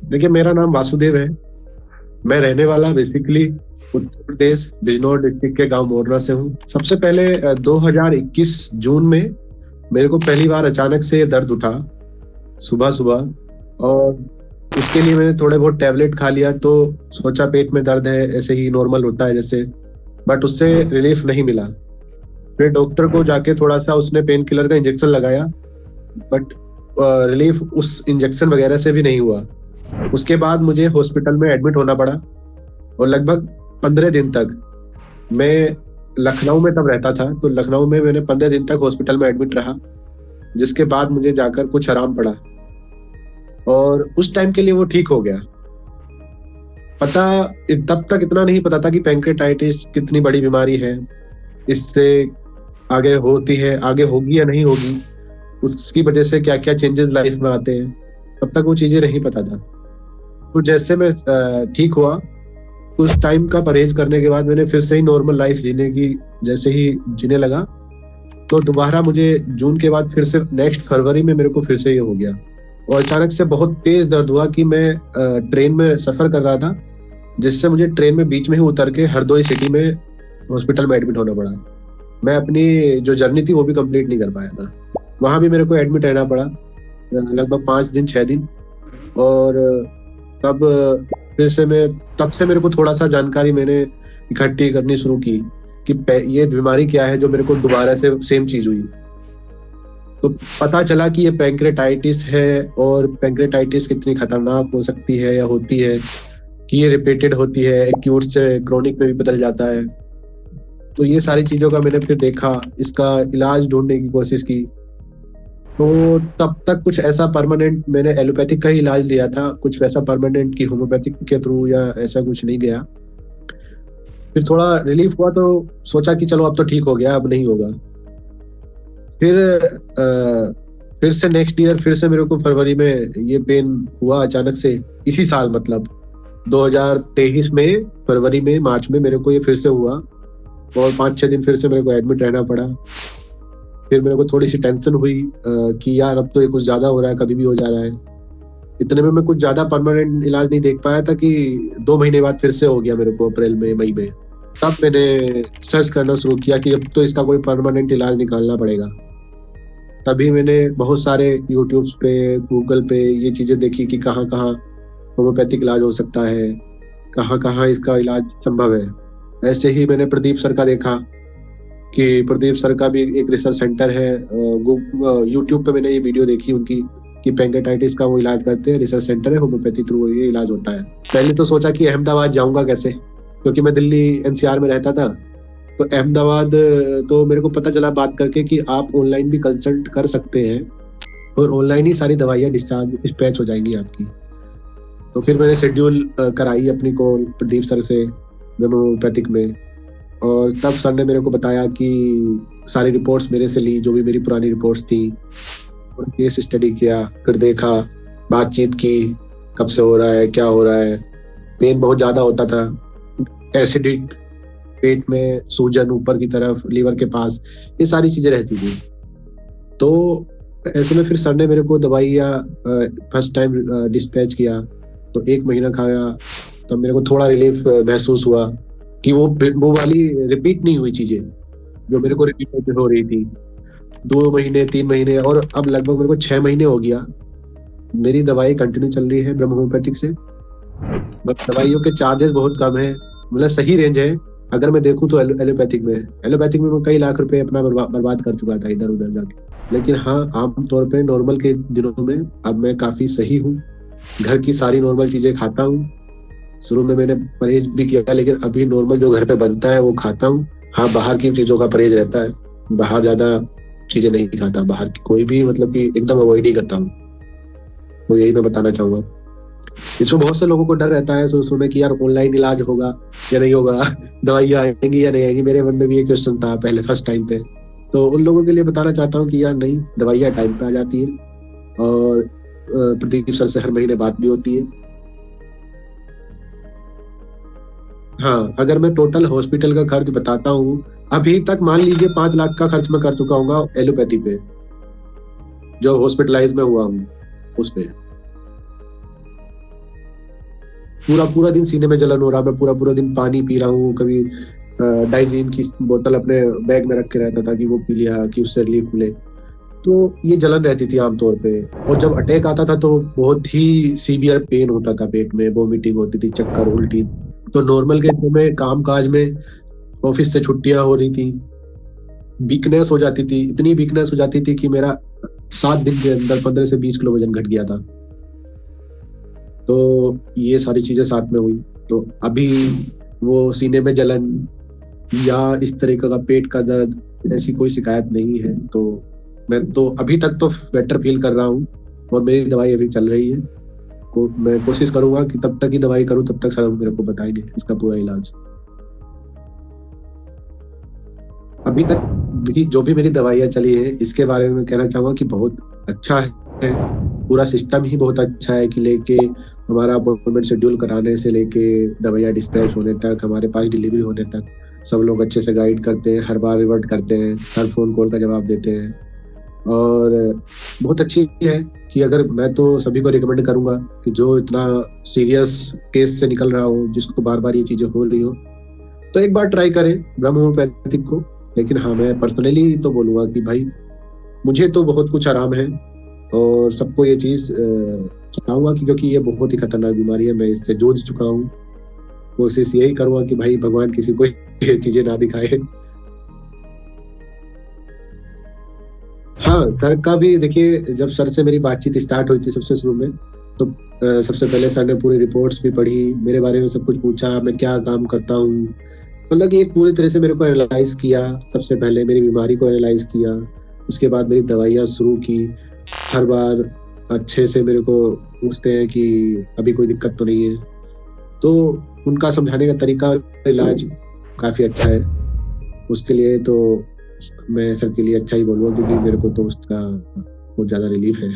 देखिए, मेरा नाम वासुदेव है। मैं रहने वाला बेसिकली उत्तर प्रदेश बिजनौर डिस्ट्रिक्ट के गांव मोरना से हूँ। सबसे पहले 2021 जून में मेरे को पहली बार अचानक से ये दर्द उठा सुबह सुबह, और उसके लिए मैंने थोड़े बहुत टैबलेट खा लिया, तो सोचा पेट में दर्द है, ऐसे ही नॉर्मल होता है जैसे, बट उससे रिलीफ नहीं मिला। फिर डॉक्टर को जाके थोड़ा सा उसने पेन किलर का इंजेक्शन लगाया, बट रिलीफ उस इंजेक्शन वगैरह से भी नहीं हुआ। उसके बाद मुझे हॉस्पिटल में एडमिट होना पड़ा, और लगभग 15 दिन तक मैं लखनऊ में तब रहता था, तो लखनऊ में मैंने 15 दिन तक हॉस्पिटल में एडमिट रहा, जिसके बाद मुझे जाकर कुछ आराम पड़ा, और उस टाइम के लिए वो ठीक हो गया। तब तक इतना नहीं पता था कि पैंक्रेटाइटिस कितनी बड़ी बीमारी है, इससे आगे होती है, आगे होगी या नहीं होगी, उसकी वजह से क्या क्या चेंजेस लाइफ में आते हैं, तब तक वो चीजें नहीं पता था। तो जैसे मैं ठीक हुआ, कुछ टाइम का परहेज करने के बाद मैंने फिर से ही नॉर्मल लाइफ जीने की जैसे ही जीने लगा, तो दोबारा मुझे जून के बाद फिर से नेक्स्ट फरवरी में मेरे को फिर से ये हो गया, और अचानक से बहुत तेज दर्द हुआ कि मैं ट्रेन में सफर कर रहा था, जिससे मुझे ट्रेन में बीच में ही उतर के हरदोई सिटी में हॉस्पिटल में एडमिट होना पड़ा। मैं अपनी जो जर्नी थी वो भी कंप्लीट नहीं कर पाया था, वहां भी मेरे को एडमिट रहना पड़ा लगभग 5 दिन 6 दिन। और तब फिर से तब से मेरे को थोड़ा सा जानकारी मैंने इकट्ठी करनी शुरू की कि ये बीमारी क्या है जो मेरे को दोबारा से सेम चीज हुई। तो पता चला कि ये पैंक्रेटाइटिस है, और पैंक्रेटाइटिस कितनी खतरनाक हो सकती है या होती है, कि ये रिपीटेड होती है, एक्यूट से क्रोनिक में भी बदल जाता है। तो ये सारी चीजों का मैंने फिर देखा, इसका इलाज ढूंढने की कोशिश की। तो तब तक कुछ ऐसा परमानेंट, मैंने एलोपैथिक का ही इलाज लिया था, कुछ वैसा परमानेंट की होम्योपैथिक के थ्रू या ऐसा कुछ नहीं गया। फिर थोड़ा रिलीफ हुआ तो सोचा कि चलो अब तो ठीक हो गया, अब नहीं होगा। फिर से नेक्स्ट ईयर फिर से मेरे को फरवरी में ये पेन हुआ अचानक से, इसी साल मतलब 2023 में फरवरी में मार्च में मेरे को ये फिर से हुआ, और 5-6 दिन फिर से मेरे को एडमिट रहना पड़ा। फिर मेरे को थोड़ी सी टेंशन हुई कि यार अब तो ये कुछ ज्यादा हो रहा है, कभी भी हो जा रहा है। इतने में मैं कुछ ज्यादा परमानेंट इलाज नहीं देख पाया था कि 2 महीने बाद फिर से हो गया मेरे को, अप्रैल में मई में। तब मैंने सर्च करना शुरू किया कि अब तो इसका कोई परमानेंट इलाज निकालना पड़ेगा। तभी मैंने बहुत सारे यूट्यूब पे, गूगल पे ये चीजें देखी कि कहाँ कहाँ होम्योपैथिक इलाज हो सकता है, कहाँ कहाँ इसका इलाज संभव है। ऐसे ही मैंने प्रदीप सर का देखा कि प्रदीप सर का भी एक रिसर्च सेंटर है। यूट्यूब पे मैंने ये वीडियो देखी उनकी कि पैंक्रेटाइटिस का वो इलाज करते हैं, रिसर्च सेंटर है, होम्योपैथी थ्रू ये इलाज होता है। पहले तो सोचा कि अहमदाबाद जाऊंगा कैसे, क्योंकि मैं दिल्ली एनसीआर में रहता था। तो अहमदाबाद तो मेरे को पता चला बात करके कि आप ऑनलाइन भी कंसल्ट कर सकते हैं, और ऑनलाइन ही सारी दवाइयाँ डिस्पैच हो जाएंगी आपकी। तो फिर मैंने शेड्यूल कराई अपनी कॉल प्रदीप सर से होम्योपैथिक में, और तब सर ने मेरे को बताया कि सारी रिपोर्ट्स मेरे से ली, जो भी मेरी पुरानी रिपोर्ट्स थी, और केस स्टडी किया, फिर देखा, बातचीत की, कब से हो रहा है, क्या हो रहा है। पेन बहुत ज्यादा होता था, एसिडिक, पेट में सूजन ऊपर की तरफ, लीवर के पास, ये सारी चीजें रहती थी। तो ऐसे में फिर सर ने मेरे को दवाइयाँ फर्स्ट टाइम डिस्पैच किया, तो 1 महीना खाया, तब मेरे को थोड़ा रिलीफ महसूस हुआ कि वो वाली रिपीट नहीं हुई चीजें जो मेरे को रिपीट हो रही थी। 2 महीने 3 महीने, और अब लगभग मेरे को 6 महीने हो गया मेरी दवाई कंटिन्यू चल रही है ब्रह्म होम्योपैथिक से। बट दवाइयों के चार्जेस बहुत कम है, मतलब सही रेंज है। अगर मैं देखूं तो एलोपैथिक में मैं कई लाख रुपए अपना बर्बाद कर चुका था इधर उधर जाके। लेकिन हाँ, आमतौर पे नॉर्मल के दिनों में अब मैं काफी सही हूँ, घर की सारी नॉर्मल चीजें खाता हूँ। शुरू में मैंने परहेज भी किया, लेकिन अभी नॉर्मल जो घर पे बनता है वो खाता हूँ। हाँ, बाहर की चीजों का परहेज रहता है, बाहर ज्यादा चीजें नहीं खाता, बाहर की कोई भी मतलब कि एकदम अवॉइड ही करता हूँ। तो यही मैं बताना चाहूंगा। इसमें बहुत से लोगों को डर रहता है शुरू में कि यार ऑनलाइन इलाज होगा या नहीं होगा, दवाइयाँ आएंगी या नहीं आएंगी। मेरे मन में भी ये क्वेश्चन था पहले फर्स्ट टाइम पे। तो उन लोगों के लिए बताना चाहता हूँ कि यार नहीं, दवाइयाँ टाइम पे आ जाती है, और प्रदीप सर से हर महीने बात भी होती है। हाँ, अगर मैं टोटल हॉस्पिटल का खर्च बताता हूँ, अभी तक मान लीजिए 5 लाख का खर्च मैं कर चुका हूँ एलोपैथी पे, जो हॉस्पिटलाइज में हुआ हूँ उस पे। पूरा पूरा दिन सीने में जलन हो रहा, मैं पूरा पूरा दिन पानी पी रहा हूँ, कभी डाइजीन की बोतल अपने बैग में रख के रहता था कि वो पी लिया कि उससे रिलीफ मिले। तो ये जलन रहती थी आमतौर पे, और जब अटैक आता था तो बहुत ही सीवियर पेन होता था, पेट में वोमिटिंग होती थी, चक्कर, उल्टी। तो नॉर्मल के समय काम काज में, ऑफिस से छुट्टियां हो रही थी, वीकनेस हो जाती थी, इतनी वीकनेस हो जाती थी कि मेरा 7 दिन के अंदर 15 से 20 किलो वजन घट गया था। तो ये सारी चीजें साथ में हुई। तो अभी वो सीने में जलन या इस तरीके का पेट का दर्द, ऐसी कोई शिकायत नहीं है। तो मैं तो अभी तक तो बेटर फील कर रहा हूँ, और मेरी दवाई अभी चल रही है। मैं कोशिश करूंगा कि तब तक ही दवाई करूं, तब तक सर मेरे को बताएंगे इसका पूरा इलाज। अभी तक जो भी मेरी दवाइयाँ चली है, इसके बारे में कहना चाहूंगा कि बहुत अच्छा है। पूरा सिस्टम ही बहुत अच्छा है कि लेके हमारा अपॉइंटमेंट शेड्यूल कराने से लेके दवाइयाँ डिस्पैच होने तक, हमारे पास डिलीवरी होने तक, सब लोग अच्छे से गाइड करते हैं, हर बार रिवर्ट करते हैं, हर फोन कॉल का जवाब देते हैं। और बहुत अच्छी है कि अगर मैं तो सभी को रिकमेंड करूंगा कि जो इतना सीरियस केस से निकल रहा हो, जिसको बार बार ये चीजें हो रही हो, तो एक बार ट्राई करें ब्रह्म होम्योपैथिक को। लेकिन हाँ, मैं पर्सनली तो बोलूंगा कि भाई मुझे तो बहुत कुछ आराम है, और सबको ये चीज चाहूंगा कि, क्योंकि ये बहुत ही खतरनाक बीमारी है, मैं इससे जूझ चुका हूँ। कोशिश यही करूंगा कि भाई भगवान किसी को ये चीजें ना दिखाए। हाँ, सर का भी देखिए, जब सर से मेरी बातचीत स्टार्ट हुई थी सबसे शुरू में, तो सबसे पहले सर ने पूरी रिपोर्ट्स भी पढ़ी, मेरे बारे में सब कुछ पूछा, मैं क्या काम करता हूँ, मतलब कि एक पूरी तरह से मेरे को एनालाइज किया। सबसे पहले मेरी बीमारी को एनालाइज किया, उसके बाद मेरी दवाइयाँ शुरू की। हर बार अच्छे से मेरे को पूछते हैं कि अभी कोई दिक्कत तो नहीं है। तो उनका समझाने का तरीका और इलाज काफ़ी अच्छा है। उसके लिए तो मैं सर के लिए अच्छा ही बोलूँगा, क्योंकि मेरे को तो उसका बहुत ज़्यादा रिलीफ है।